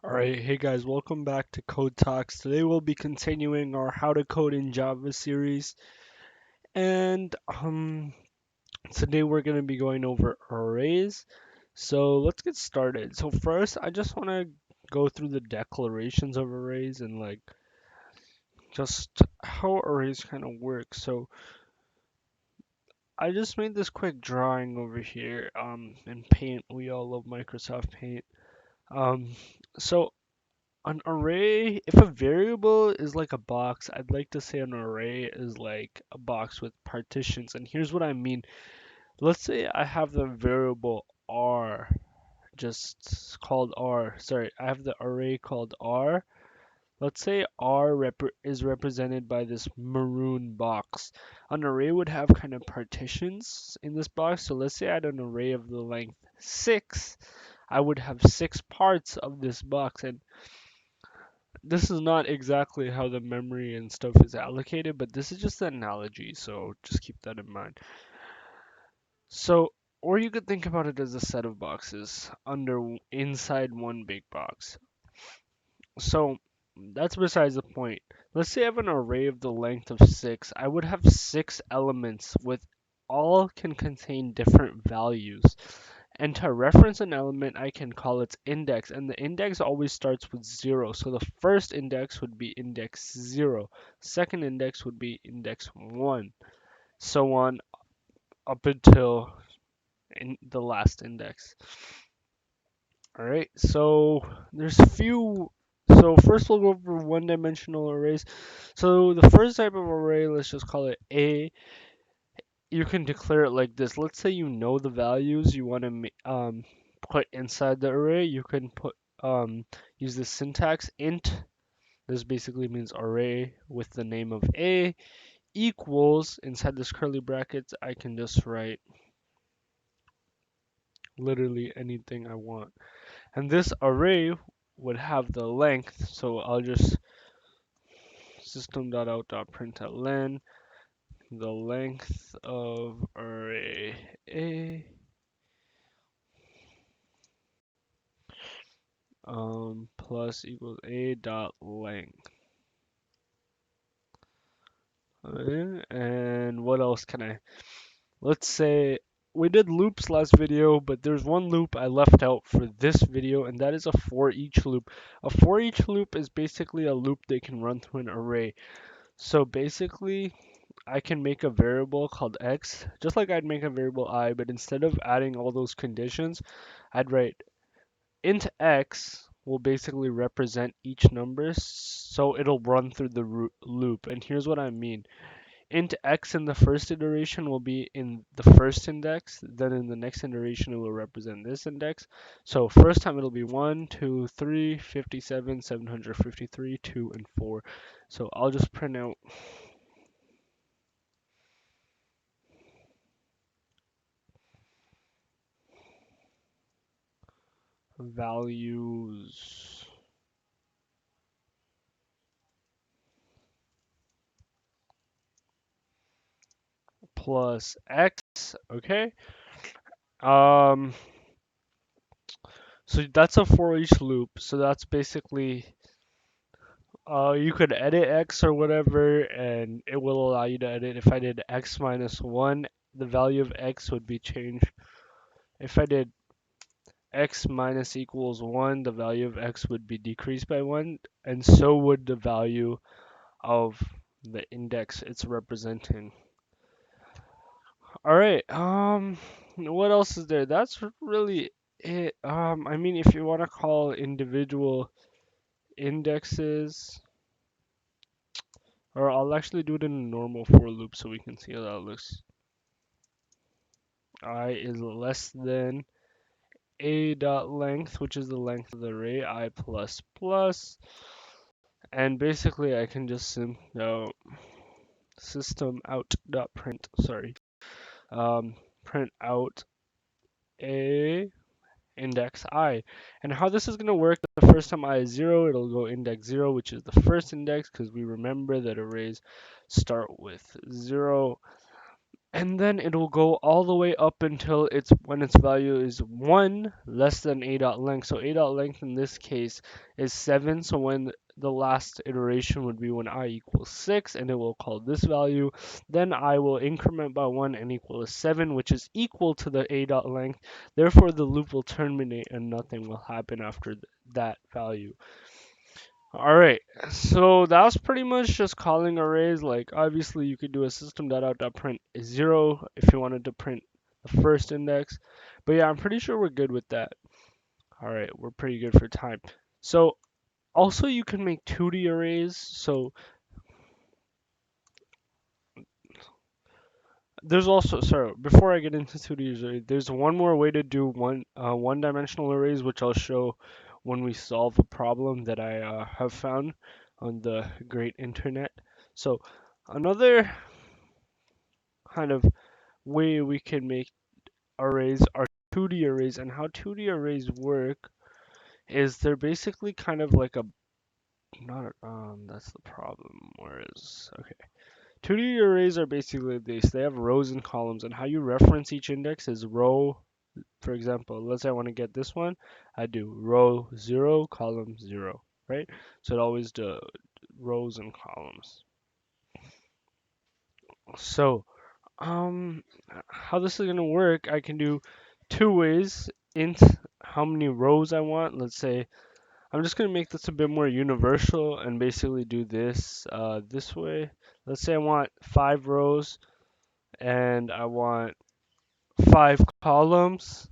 Alright, hey guys, welcome back to Code Talks. Today we'll be continuing our How to Code in Java series, and today we're going to be going over arrays. So let's get started. So first, I just want to go through the declarations of arrays and just how arrays kind of work. So I just made this quick drawing over here in Paint. We all love Microsoft Paint. Um, so An array, if a variable is like a box, I'd like to say an array is like a box with partitions. And here's what I mean. Let's say I have the variable r, just called r. Sorry, I have the array called r. Let's say is represented by this maroon box. An array would have kind of partitions in this box. So let's say I had an array of the length 6. I would have 6 parts of this box. And this is not exactly how the memory and stuff is allocated, but this is just an analogy, so just keep that in mind. So, or you could think about it as a set of boxes inside one big box. So, that's besides the point. Let's say I have an array of the length of 6. I would have 6 elements with all can contain different values. And to reference an element, I can call its index, and the index always starts with 0. So the first index would be index 0, second index would be index 1, so on up until the last index. All right, so there's a few. So first we'll go over one-dimensional arrays. So the first type of array, let's just call it A. You can declare it like this. Let's say you know the values you want to put inside the array. You can use the syntax int. This basically means array with the name of A equals inside this curly brackets. I can just write literally anything I want, and this array would have the length. So I'll just system.out.println the length of array A plus equals a dot length. And what else can I? Let's say we did loops last video, but there's one loop I left out for this video, and that is a for each loop. A for each loop is basically a loop that can run through an array. So basically, I can make a variable called x, just like I'd make a variable I, but instead of adding all those conditions, I'd write int x will basically represent each number, so it'll run through the loop. And here's what I mean. Int x in the first iteration will be in the first index, then in the next iteration it will represent this index. So first time it'll be 1, 2, 3, 57, 753, 2, and 4. So I'll just print out values plus x, okay? Um, so that's a for each loop. So that's basically, you could edit x or whatever, and it will allow you to edit. If I did x minus 1, the value of x would be changed. If I did x minus equals 1, the value of x would be decreased by 1, and so would the value of the index it's representing. All right. What else is there? That's really it. I mean, if you want to call individual indexes, or I'll actually do it in a normal for loop so we can see how that looks. I is less than a dot length, which is the length of the array, I plus plus, and basically I can just system out dot print. Sorry, print out a index I. And how this is going to work, the first time I is 0, it'll go index 0, which is the first index, because we remember that arrays start with 0. and then it'll go all the way up until its value is 1 less than a dot length. So a dot length in this case is 7. So when the last iteration would be when I equals 6, and it will call this value. Then I will increment by 1 and equal to 7, which is equal to the a dot length. Therefore, the loop will terminate and nothing will happen after that value. Alright, so that's pretty much just calling arrays. Like, obviously, you could do a system.out.print 0 if you wanted to print the first index. But yeah, I'm pretty sure we're good with that. Alright, we're pretty good for time. So, also you can make 2D arrays. So, there's also, sorry, before I get into 2D arrays, there's one more way to do one-dimensional arrays, which I'll show when we solve a problem that I have found on the great internet. So, another kind of way we can make arrays are 2D arrays, and how 2D arrays work is they're basically kind of like a not that's the problem. Whereas okay, 2D arrays are basically this. They have rows and columns, and how you reference each index is row. For example, let's say I want to get this one, I do row 0, column 0, right? So it always do rows and columns. So how this is gonna work, I can do two ways. Int how many rows I want. Let's say I'm just gonna make this a bit more universal and basically do this this way. Let's say I want 5 rows and I want 5 columns.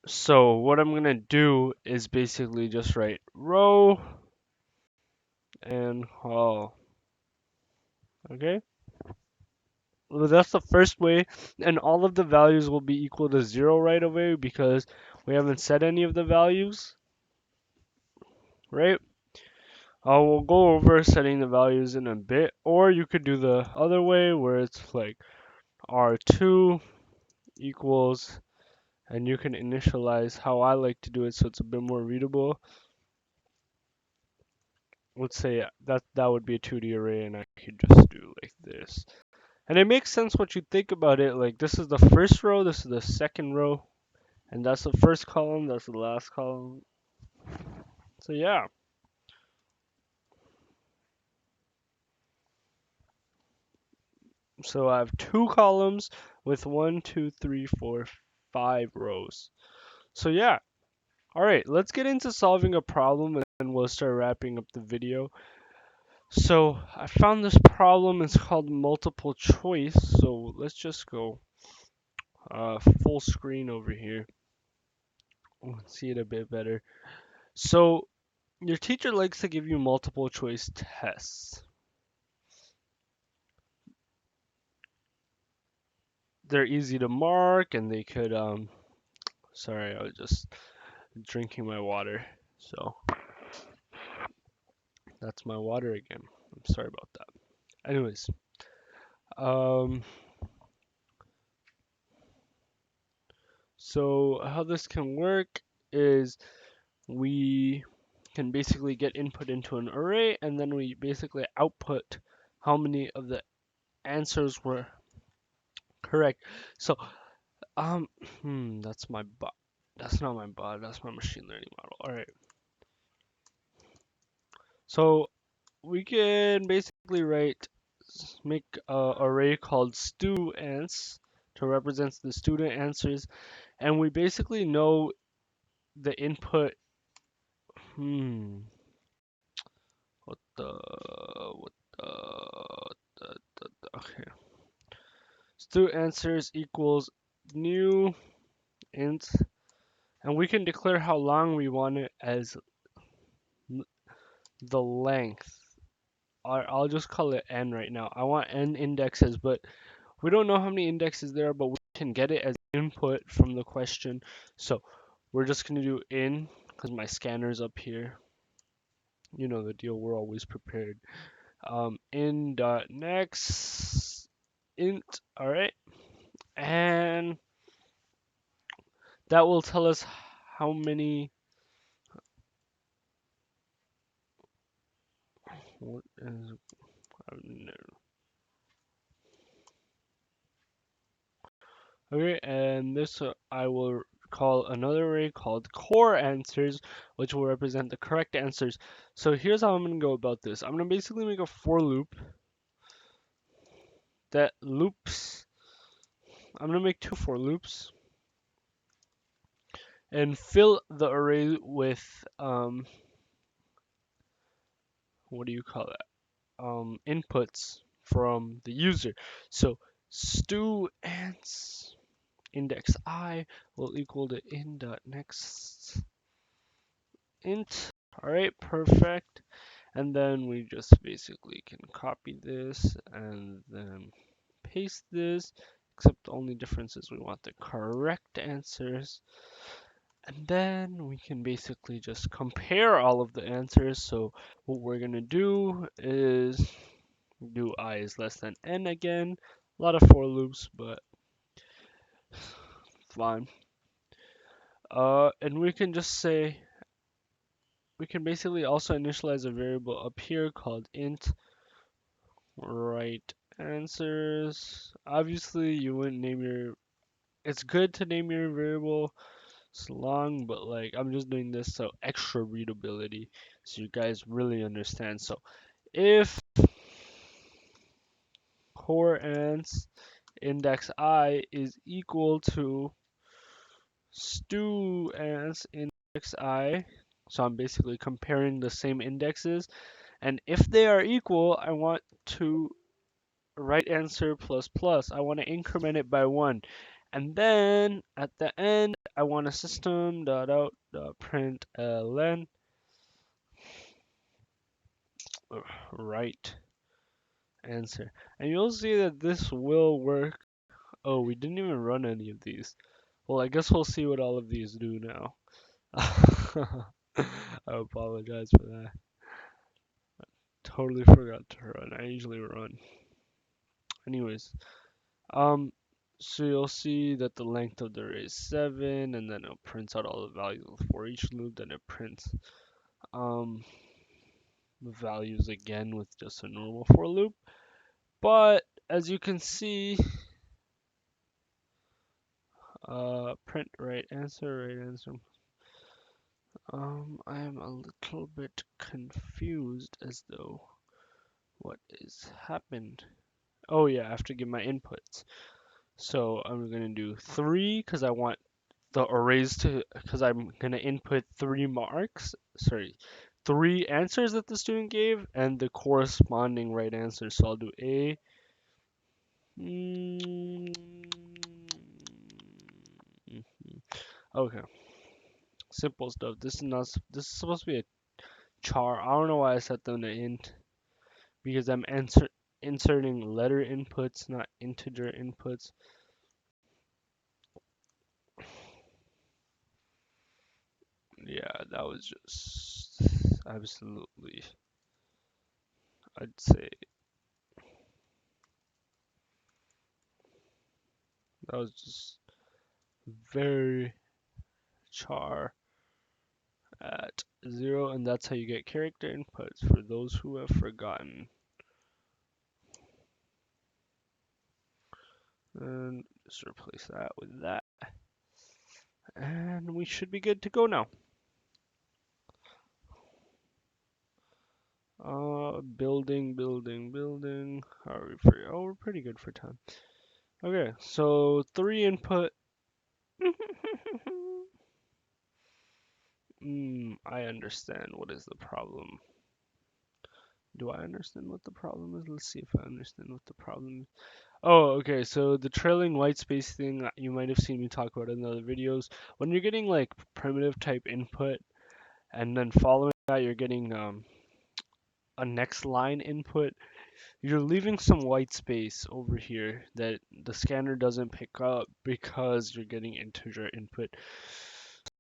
So what I'm gonna do is basically just write row and col. Okay? Well, that's the first way, and all of the values will be equal to 0 right away because we haven't set any of the values, right? We'll go over setting the values in a bit, or you could do the other way where it's like R2 equals, and you can initialize how I like to do it so it's a bit more readable. Let's say that would be a 2D array, and I could just do like this. And it makes sense what you think about it. Like this is the first row, this is the second row, and that's the first column, that's the last column. So yeah. So I have 2 columns with 1, 2, 3, 4, 5 rows. So yeah. Alright, let's get into solving a problem and then we'll start wrapping up the video. So I found this problem, it's called multiple choice. So let's just go full screen over here. Let's see it a bit better. So your teacher likes to give you multiple choice tests. They're easy to mark and they could sorry, I was just drinking my water. So that's my water again. I'm sorry about that. Anyways, um so how this can work is we can basically get input into an array and then we basically output how many of the answers were correct. So that's my bot. That's not my bot. That's my machine learning model. All right. So we can basically make a array called students to represent the student answers, and we basically know the input. Hmm. What the? What the okay. Student answers equals new int, and we can declare how long we want it as the length. I'll just call it n right now. I want n indexes, but we don't know how many indexes there are, but we can get it as input from the question. So we're just going to do in, because my scanner's up here. You know the deal, we're always prepared. In dot next int, all right. And that will tell us how many, what is, no. Okay, and this I will call another array called core answers, which will represent the correct answers. So here's how I'm going to go about this. I'm going to basically make a for loop that loops. I'm going to make two for loops and fill the array with what do you call that? Inputs from the user. So stu_ants index I will equal to in.next int. All right, perfect. And then we just basically can copy this and then paste this, except the only difference is we want the correct answers. And then we can basically just compare all of the answers. So what we're going to do is do I is less than n again. A lot of for loops, but fine. And we can just say, we can basically also initialize a variable up here called int right answers. Obviously, you wouldn't name your. It's good to name your variable long, but like I'm just doing this so extra readability, so you guys really understand. So if core ants index I is equal to stu ants index I, so I'm basically comparing the same indexes, and if they are equal, I want to right answer plus plus. I want to increment it by one. And then at the end, I want a system dot out dot println right answer. And you'll see that this will work. Oh, we didn't even run any of these. Well, I guess we'll see what all of these do now. I apologize for that. Totally forgot to run. I usually run. Anyways, Um, so you'll see that the length of the array is 7, and then it prints out all the values for each loop. Then it prints um, the values again with just a normal for loop. But as you can see, print right answer, right answer. I am a little bit confused as though what is happened. Oh yeah, I have to give my inputs. So I'm gonna do 3 because I want the arrays to, because I'm gonna input 3 answers that the student gave and the corresponding right answer. So I'll do A. Mm, okay, simple stuff. This is not. This is supposed to be a char. I don't know why I set them to int because I'm inserting letter inputs, not integer inputs. Yeah, that was just absolutely. I'd say that was just very char at 0, and that's how you get character inputs for those who have forgotten. And just replace that with that. And we should be good to go now. Building. How are we for? Oh, we're pretty good for time. Okay, so 3 input. I understand. What is the problem? Do I understand what the problem is? Let's see if I understand what the problem is. Oh, okay. So the trailing white space thing, you might have seen me talk about in other videos. When you're getting like primitive type input, and then following that, you're getting a next line input, you're leaving some white space over here that the scanner doesn't pick up because you're getting integer input.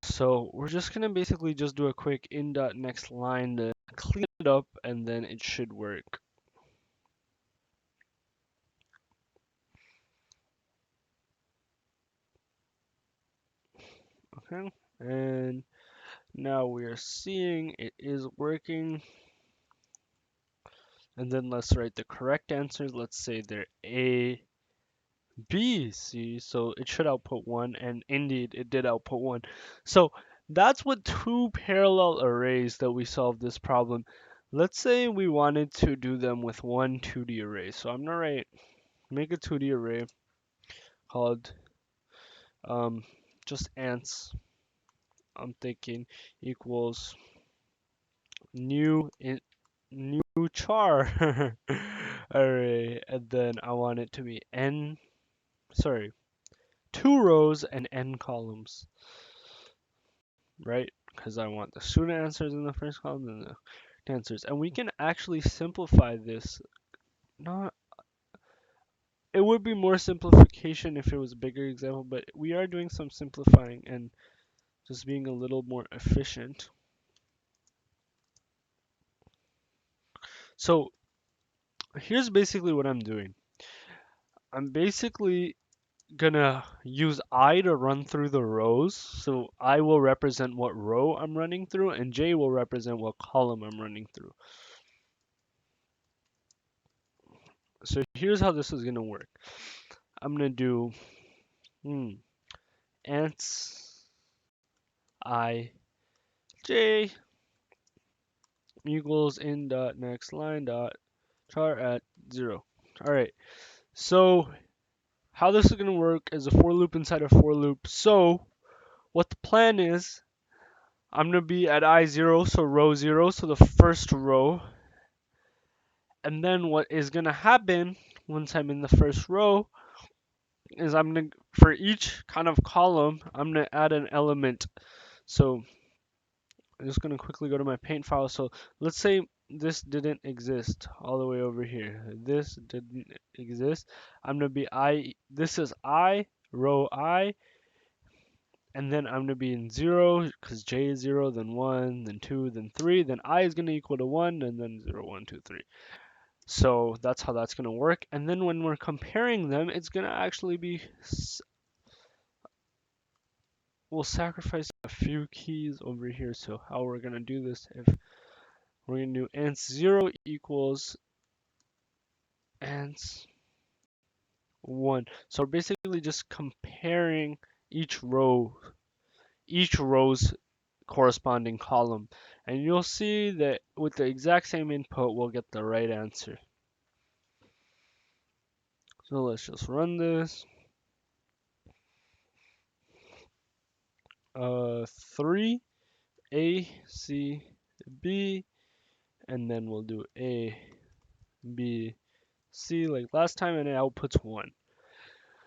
So we're just gonna basically just do a quick in.next line to clean it up, and then it should work. Okay, and now we are seeing it is working. And then let's write the correct answers. Let's say they're A, B, C, so it should output 1, and indeed it did output 1. So that's with two parallel arrays that we solved this problem. Let's say we wanted to do them with one 2D array. So I'm gonna make a 2D array called um, just ants. I'm thinking equals new new char array, and then I want it to be n, sorry, 2 rows and n columns, right? Because I want the student answers in the first column and the answers. And we can actually simplify this. Not, it would be more simplification if it was a bigger example, but we are doing some simplifying and just being a little more efficient. So here's basically what I'm doing. I'm basically gonna use I to run through the rows. So I will represent what row I'm running through, and J will represent what column I'm running through. So here's how this is gonna work. I'm gonna do ants I J equals in dot next line dot char at 0. All right. So how this is gonna work is a for loop inside a for loop. So what the plan is, I'm gonna be at I0, so row 0, so the first row. And then what is gonna happen once I'm in the first row is I'm gonna, for each kind of column, I'm gonna add an element. So I'm just gonna quickly go to my paint file. So let's say this didn't exist all the way over here. This didn't exist. I'm gonna be this is I, row I, and then I'm gonna be in 0 because J is 0, then 1, then 2, then 3, then I is gonna equal to 1, and then 0, 1, 2, 3. So that's how that's gonna work. And then when we're comparing them, it's gonna actually be, we'll sacrifice a few keys over here. So how we're gonna do this, if we're gonna do ants 0 equals ants 1. So we're basically just comparing each row's corresponding column. And you'll see that with the exact same input, we'll get the right answer. So let's just run this. 3, A, C, B, and then we'll do A, B, C like last time, and it outputs 1.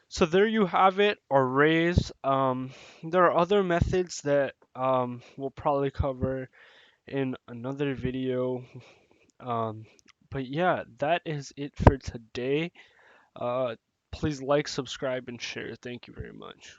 So there you have it, arrays. There are other methods that we'll probably cover in another video. Um, but yeah, that is it for today. Uh, Please like, subscribe, and share. Thank you very much.